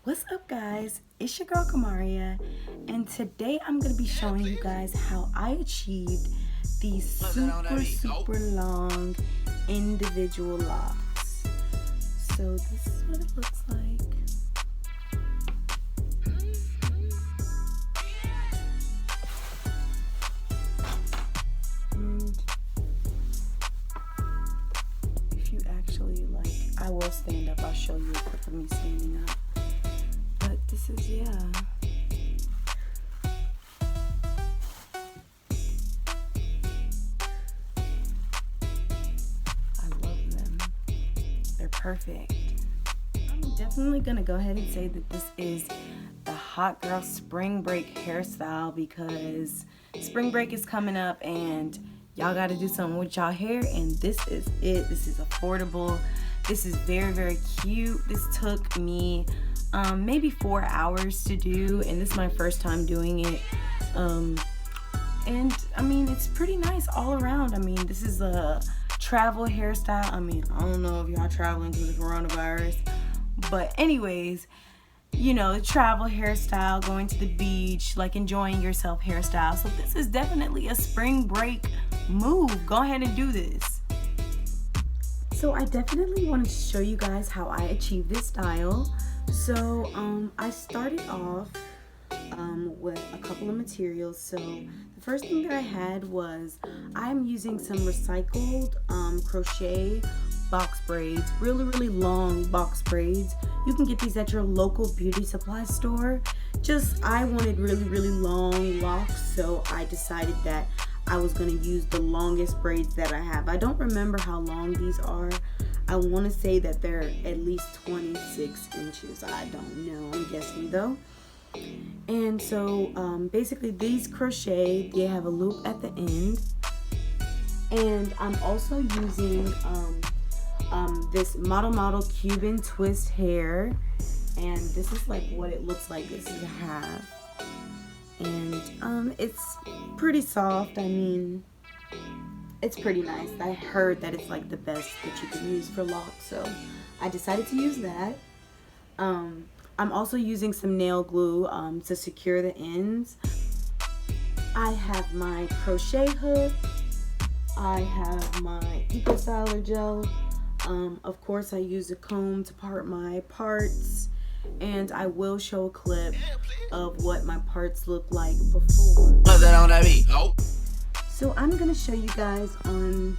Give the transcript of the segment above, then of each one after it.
What's up, guys? It's your girl Kamaria, and today I'm going to be showing you guys how I achieved these super long individual locks. So this is what it looks like. And if you actually I will stand up. I'll show you a clip of me standing up. But this is, yeah. I love them. They're perfect. I'm definitely gonna go ahead and say that this is the hot girl spring break hairstyle because spring break is coming up and y'all gotta do something with y'all hair, and this is it. This is affordable. This is very, very cute. This took me maybe 4 hours to do, and this is my first time doing it. And I mean, it's pretty nice all around. I mean, this is a travel hairstyle. I mean, I don't know if y'all traveling through the coronavirus, but anyways, you know, travel hairstyle, going to the beach, like enjoying yourself hairstyle. So this is definitely a spring break move. Go ahead and do this. So I definitely wanted to show you guys how I achieved this style. So I started off with a couple of materials. So the first thing that I had was I'm using some recycled crochet box braids, really long box braids. You can get these at your local beauty supply store. Just I wanted really long locks, so I decided that I was going to use the longest braids that I have. I don't remember how long these are. I want to say that they're at least 26 inches. I don't know. I'm guessing though. And so basically these crochet, they have a loop at the end. And I'm also using this model Cuban twist hair. And this is like what it looks like. This is a half. And it's pretty soft. I mean, it's pretty nice. I heard that it's like the best that you can use for locks, so I decided to use that. I'm also using some nail glue to secure the ends. I have my crochet hook. I have my Eco Styler gel. Of course, I use a comb to part my parts. And I will show a clip of what my parts look like before. So I'm going to show you guys on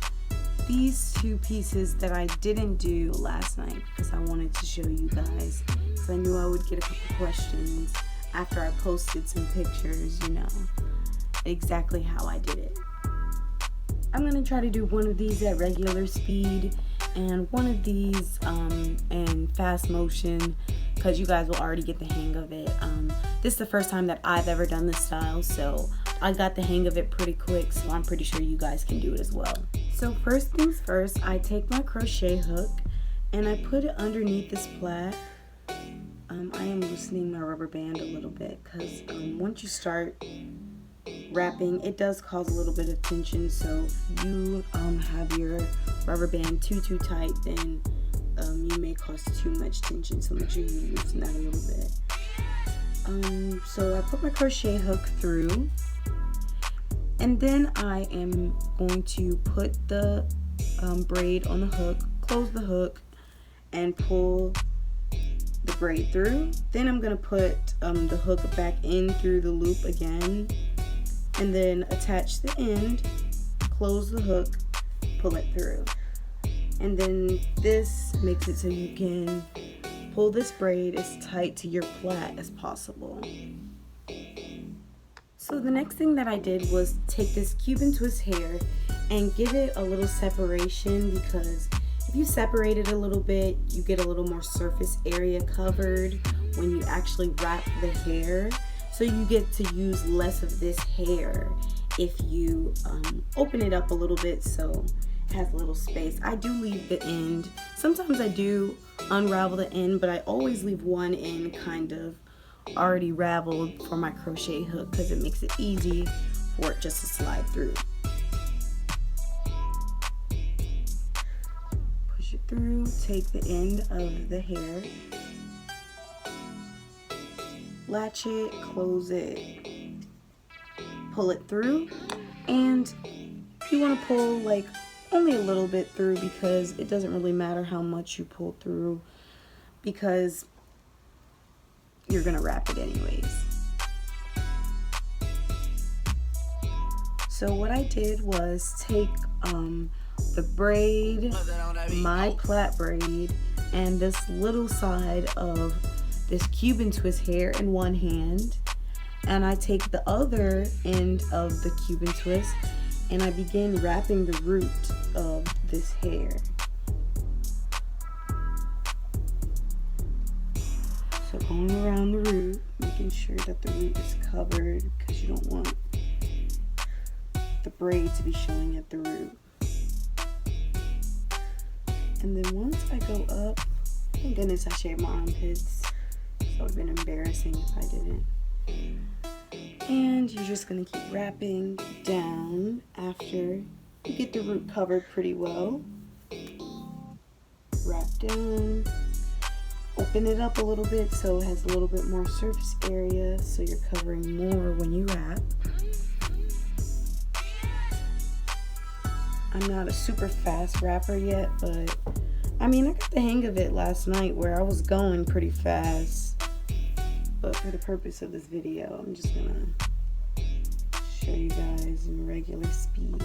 these two pieces that I didn't do last night because I wanted to show you guys because I knew I would get a couple questions after I posted some pictures, you know, exactly how I did it. I'm going to try to do one of these at regular speed and one of these in fast motion because you guys will already get the hang of it. This is the first time that I've ever done this style, so I got the hang of it pretty quick, so I'm pretty sure you guys can do it as well. So first things first, I take my crochet hook and I put it underneath this plait. I am loosening my rubber band a little bit because once you start wrapping, it does cause a little bit of tension, so if you have your rubber band too tight, then you may cause too much tension, so make sure you loosen that a little bit. So I put my crochet hook through, and then I am going to put the braid on the hook, close the hook, and pull the braid through. Then I'm going to put the hook back in through the loop again, and then attach the end, close the hook, pull it through. And then this makes it so you can pull this braid as tight to your plait as possible. So the next thing that I did was take this Cuban twist hair and give it a little separation, because if you separate it a little bit, you get a little more surface area covered when you actually wrap the hair. So you get to use less of this hair if you open it up a little bit so it has a little space. I do leave the end. Sometimes I do unravel the end, but I always leave one end kind of already raveled for my crochet hook because it makes it easy for it just to slide through. Push it through, take the end of the hair, latch it, close it, pull it through, and you want to pull like only a little bit through, because it doesn't really matter how much you pull through, because you're gonna wrap it anyways. So what I did was take the braid, my plait braid, and this little side of this Cuban twist hair in one hand, and I take the other end of the Cuban twist and I begin wrapping the root of this hair. So going around the root, making sure that the root is covered, because you don't want the braid to be showing at the root. And then once I go up, thank goodness I shaved my armpits, so it would have been embarrassing if I didn't. And you're just going to keep wrapping down after you get the root covered pretty well. Wrap down. Open it up a little bit so it has a little bit more surface area, so you're covering more when you wrap. I'm not a super fast wrapper yet, but I mean, I got the hang of it last night where I was going pretty fast. But for the purpose of this video, I'm just gonna show you guys in regular speed.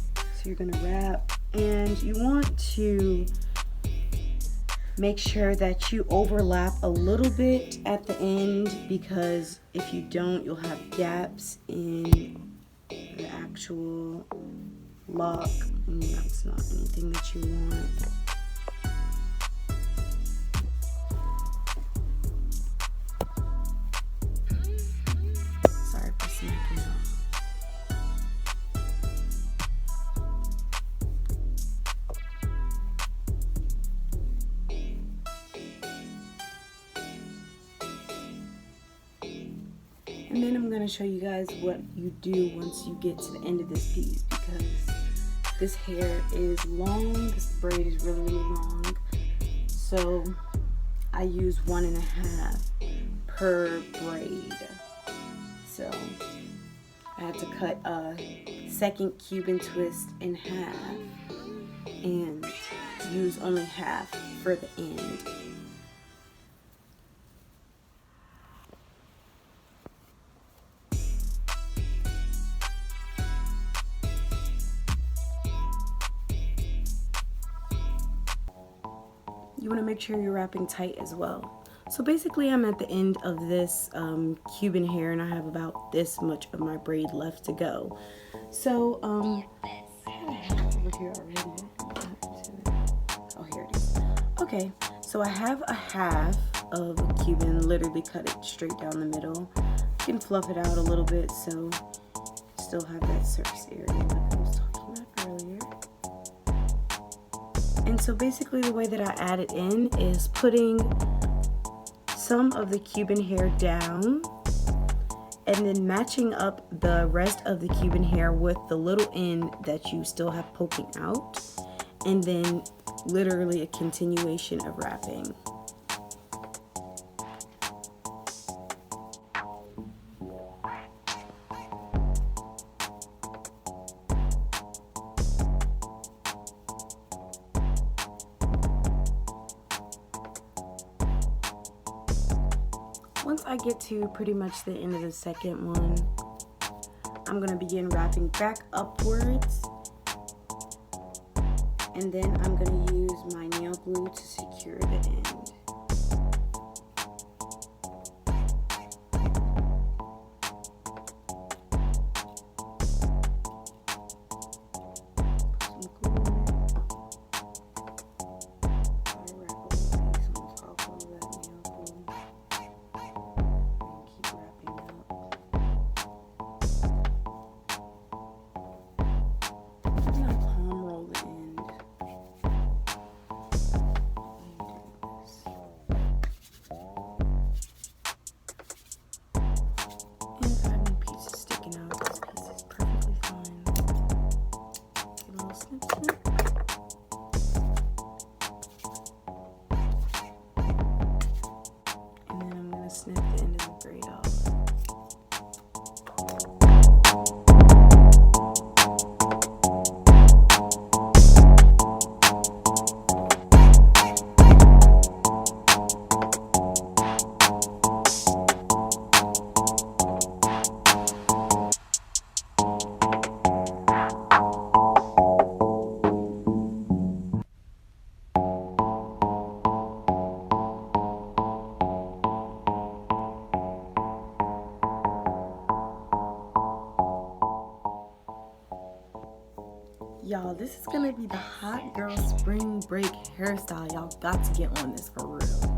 So you're gonna wrap, and you want to make sure that you overlap a little bit at the end, because if you don't, you'll have gaps in the actual lock, and that's not anything that you want. Sorry for smacking off. And then I'm going to show you guys what you do once you get to the end of this piece, because this hair is long, this braid is really, really long. So I use 1.5 per braid. So I had to cut a second Cuban twist in half and use only half for the end. You want to make sure you're wrapping tight as well. So basically I'm at the end of this Cuban hair, and I have about this much of my braid left to go. So I had a half over here already. Oh, here it is. Okay, so I have a half of a Cuban, literally cut it straight down the middle. You can fluff it out a little bit so you still have that surface area like I was talking about earlier. And so basically the way that I add it in is putting some of the Cuban hair down and then matching up the rest of the Cuban hair with the little end that you still have poking out, and then literally a continuation of wrapping. Once I get to pretty much the end of the second one, I'm going to begin wrapping back upwards, and then I'm going to use my nail glue to secure the end. sniff the end of the braid off. Y'all, this is gonna be the hot girl spring break hairstyle. Y'all got to get on this for real.